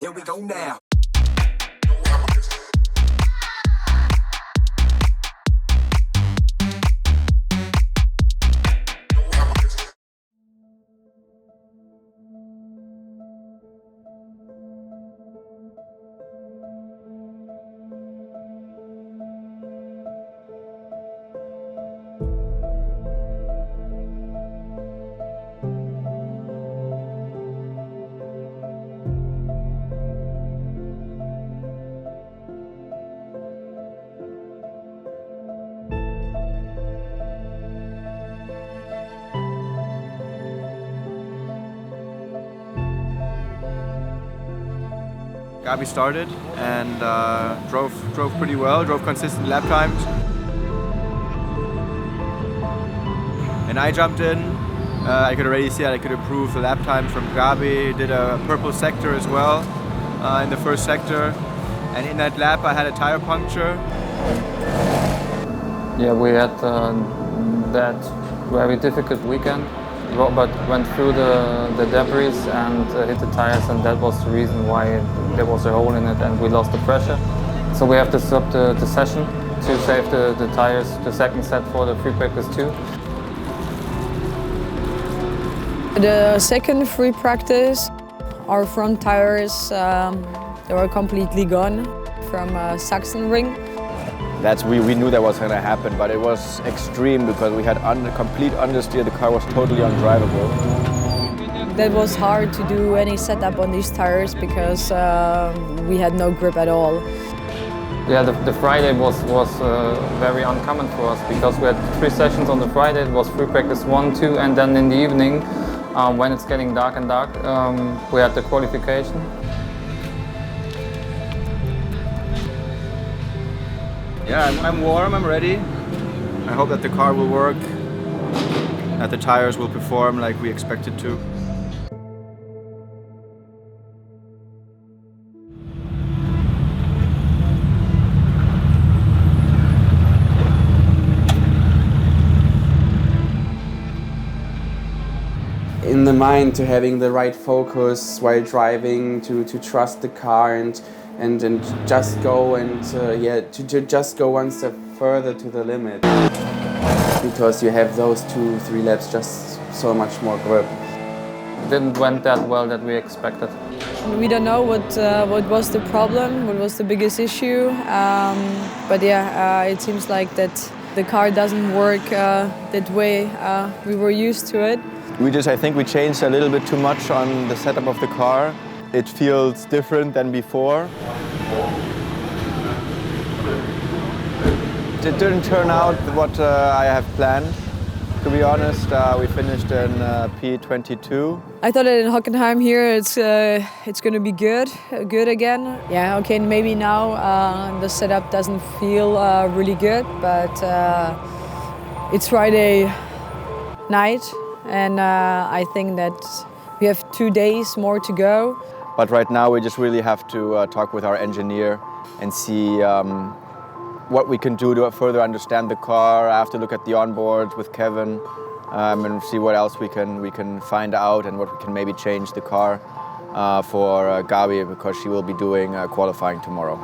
Here we go now. Gabi started and drove pretty well, drove consistent lap times. And I jumped in. I could already see that I could improve the lap time from Gabi. Did a purple sector as well in the first sector. And in that lap I had a tire puncture. Yeah, we had that very difficult weekend. Robert went through the debris and hit the tires, and that was the reason why there was a hole in it and we lost the pressure. So we have to stop the session to save the tires, the second set for the free practice 2. The second free practice, our front tires they were completely gone from Hockenheimring. We knew that was going to happen, but it was extreme because we had complete understeer. The car was totally undrivable. That was hard to do any setup on these tires because we had no grip at all. Yeah, the Friday was very uncommon for us because we had 3 sessions on the Friday. It was free practice 1, 2, and then in the evening, when it's getting dark and dark, we had the qualification. Yeah, I'm warm, I'm ready. I hope that the car will work, that the tires will perform like we expect it to. In the mind, to having the right focus while driving, to trust the car and just go and to just go one step further to the limit, because you have those 2-3 laps just so much more grip. Didn't went that well that we expected. We don't know what was the problem, what was the biggest issue, but yeah, it seems like that the car doesn't work that way we were used to it. I think we changed a little bit too much on the setup of the car. It feels different than before. It didn't turn out what I have planned. To be honest, we finished in P22. I thought that in Hockenheim here it's going to be good again. Yeah, okay, maybe now the setup doesn't feel really good, but it's Friday night, and I think that we have 2 days more to go. But right now we just really have to talk with our engineer and see what we can do to further understand the car. I have to look at the onboards with Kevin and see what else we can find out and what we can maybe change the car for Gabi, because she will be doing qualifying tomorrow.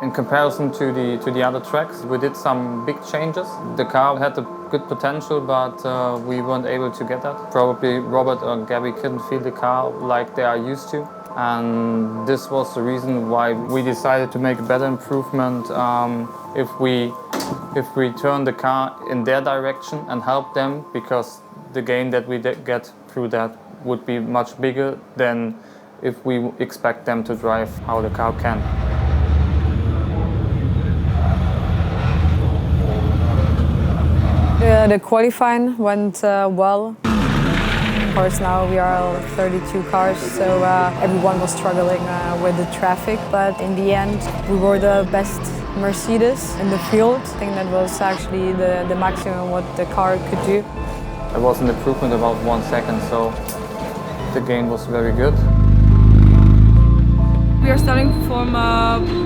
In comparison to the other tracks, we did some big changes. The car had a good potential, but we weren't able to get that. Probably Robert or Gabi couldn't feel the car like they are used to. And this was the reason why we decided to make a better improvement if we turn the car in their direction and help them, because the gain that we get through that would be much bigger than if we expect them to drive how the car can. The qualifying went well. Of course, now we are 32 cars, so everyone was struggling with the traffic. But in the end, we were the best Mercedes in the field. I think that was actually the maximum what the car could do. It was an improvement about 1 second, so the gain was very good. We are starting from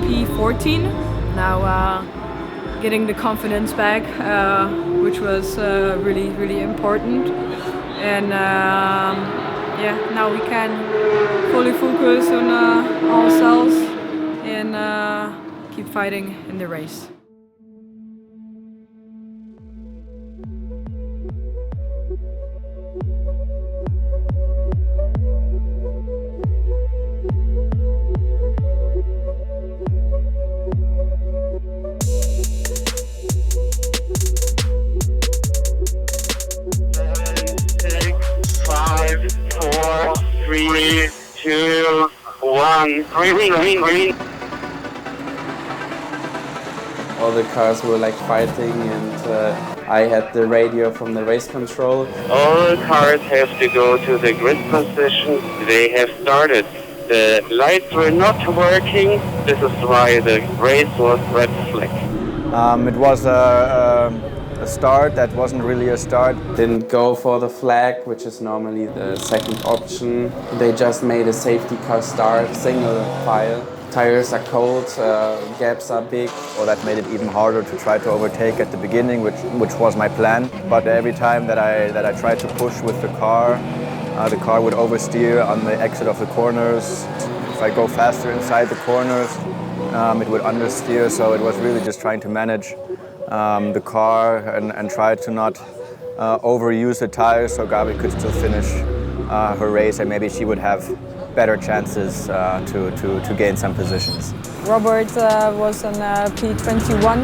P14. Now getting the confidence back, which was really important. And yeah, now we can fully focus on ourselves and keep fighting in the race. Green. All the cars were like fighting, and I had the radio from the race control. All cars have to go to the grid position. They have started. The lights were not working. This is why the race was red flag. It was a start that wasn't really a start. Didn't go for the flag, which is normally the second option. They just made a safety car start, single file. Tires are cold, gaps are big. Well, that made it even harder to try to overtake at the beginning, which was my plan. But every time that I tried to push with the car would oversteer on the exit of the corners. If I go faster inside the corners, it would understeer. So it was really just trying to manage the car and try to not overuse the tires so Gabi could still finish her race, and maybe she would have better chances to gain some positions. Robert was on P21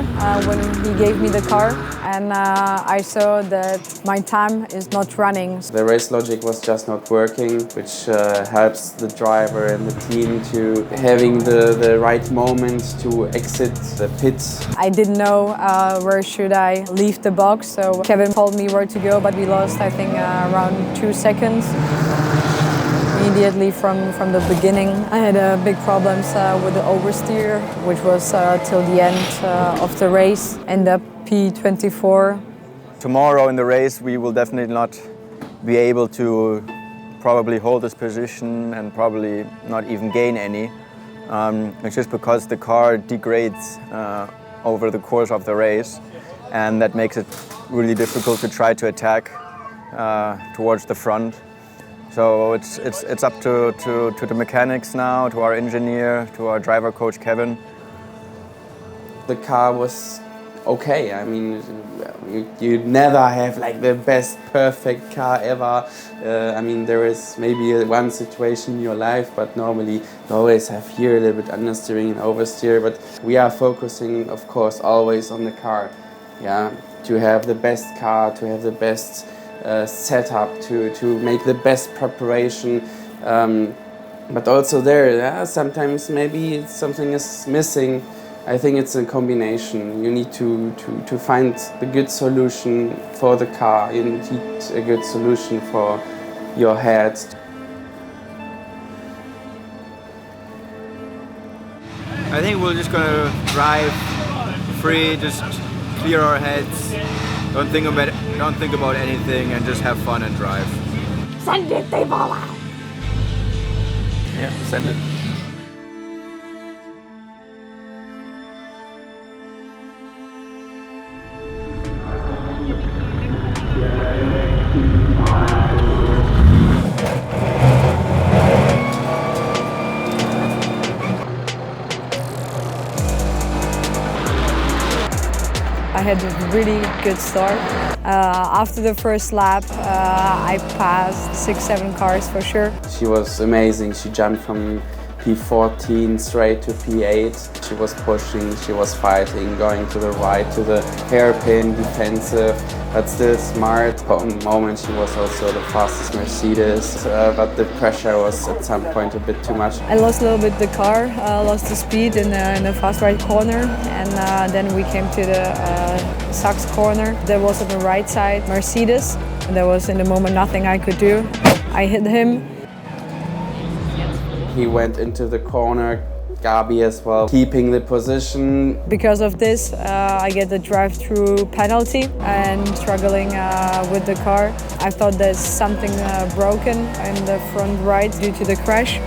when he gave me the car, and I saw that my time is not running. The race logic was just not working, which helps the driver and the team to having the right moment to exit the pit. I didn't know where should I leave the box, so Kevin told me where to go, but we lost, I think, around 2 seconds. Immediately from the beginning, I had big problems with the oversteer, which was till the end of the race, and the P24. Tomorrow in the race we will definitely not be able to probably hold this position and probably not even gain any. It's just because the car degrades over the course of the race, and that makes it really difficult to try to attack towards the front. So it's up to the mechanics now, to our engineer, to our driver coach Kevin. The car was okay. I mean, you never have like the best perfect car ever. I mean, there is maybe one situation in your life, but normally you always have here a little bit understeering and oversteer. But we are focusing, of course, always on the car. Yeah, to have the best car, to have the best setup, to make the best preparation, but also there, sometimes maybe something is missing. I think it's a combination. You need to find the good solution for the car. You need a good solution for your head. I think we're just gonna drive free, just clear our heads. Don't think about anything, and just have fun and drive. Send it, they bola! Yeah, send it. I had a really good start. After the first lap, I passed 6-7 cars for sure. She was amazing. She jumped from P14 straight to P8. She was pushing, she was fighting, going to the right, to the hairpin, defensive, but still smart. For a moment she was also the fastest Mercedes, but the pressure was at some point a bit too much. I lost a little bit the car, lost the speed in the fast right corner, and then we came to the Sachs corner. There was on the right side Mercedes, and there was in the moment nothing I could do. I hit him. He went into the corner, Gabi as well, keeping the position. Because of this, I get the drive-through penalty and struggling with the car. I thought there's something broken in the front right due to the crash.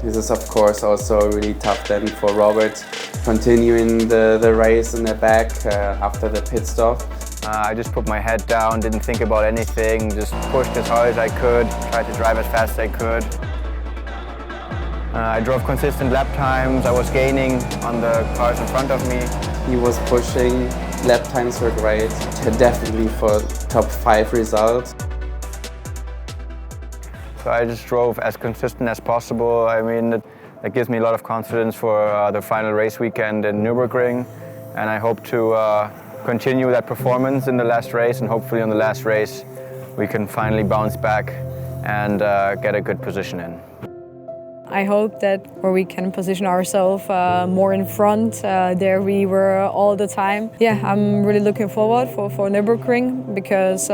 This is of course also really tough then for Robert. continuing the race in the back after the pit stop. I just put my head down, didn't think about anything, just pushed as hard as I could, tried to drive as fast as I could. I drove consistent lap times, I was gaining on the cars in front of me. He was pushing, lap times were great, definitely for top 5 results. So I just drove as consistent as possible. I mean, that gives me a lot of confidence for the final race weekend in Nürburgring, and I hope to continue that performance in the last race, and hopefully on the last race we can finally bounce back and get a good position in. I hope that where we can position ourselves more in front, there we were all the time. Yeah, I'm really looking forward for Nürburgring because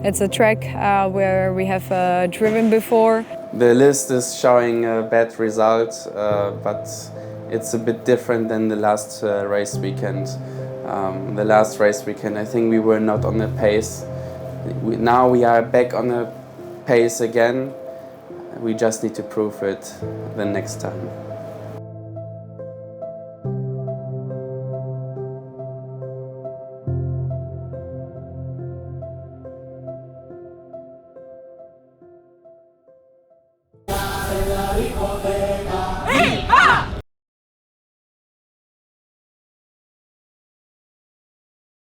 it's a track where we have driven before. The list is showing a bad result, but it's a bit different than the last race weekend. The last race weekend, I think we were not on the pace. Now we are back on the pace again. We just need to prove it the next time. Hey!